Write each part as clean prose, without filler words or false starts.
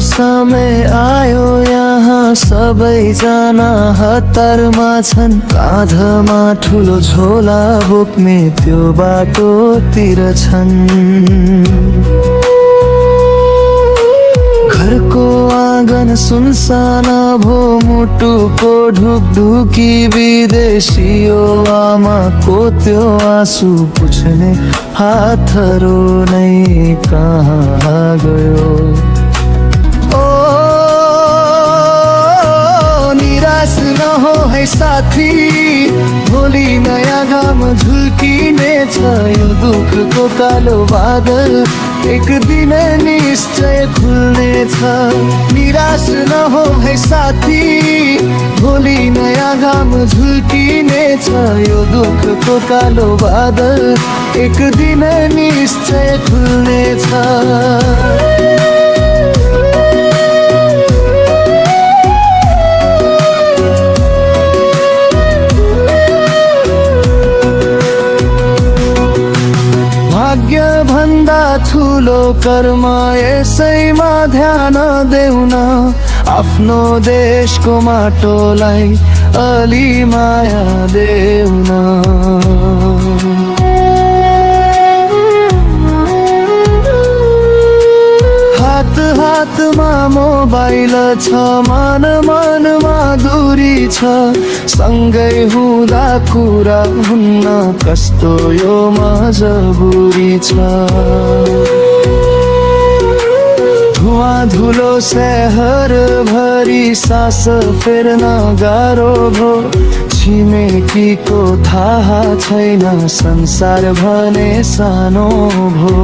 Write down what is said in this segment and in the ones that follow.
समय आयो यहाँ सबैजना हतारमा छन्। काँधमा ठुलो झोला बोक्ने त्यो बाटोतिर छन्। घरको आँगन सुनसान भो, मुटुको ढुकढुकी विदेशियो आमाको त्यो आँसु पुछ्ने हातहरू नै कहाँ गयो। ओ निराश नहो है साथी, भोलि नयाँ घाम झुल्किनेछ। यो दुःखको कालो बादल एक दिन निश्चय खुल्नेछ। निराश नहो है साथी, भोलि नयाँ घाम झुल्किनेछ। यो दुःखको कालो बादल एक दिन निश्चय खुल्नेछ। भाग्य भन्दा ठुलो कर्म यसैमा ध्यान देउन। आफ्नो देशको माटोलाई अलि माया देउन। हात हातमा मोबाइल छ, मन मनमा दूरी छ। सँगै हुँदा कुरा हुन्न, कस्तो यो मजबुरी छ। धुवाँ धुलो शहर भरी सास फेर्न गाह्रो भो। छिमेकीको थाहा छैन, संसार भने सानो भो।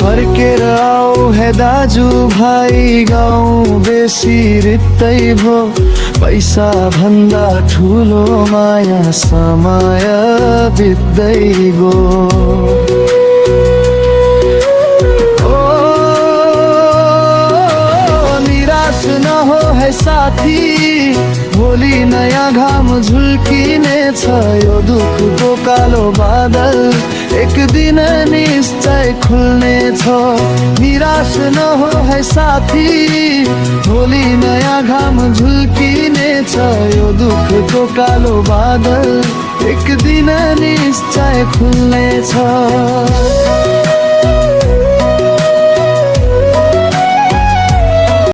फर्केर आऊ हे दाजु भाइ, गाउँ बेसी रित्तै भो। पैसा भन्दा ठुलो माया समय बित्दै गो। ओ निराश नहो है साथी, भोलि नयाँ घाम झुल्किनेछ। यो दुःखको कालो बादल एक दिन निश्चय खुल्नेछ। निराश नहो है साथी, भोलि नयाँ घाम झुल्किनेछ। यो दुःखको कालो बादल एक दिन निश्चय खुल्नेछ।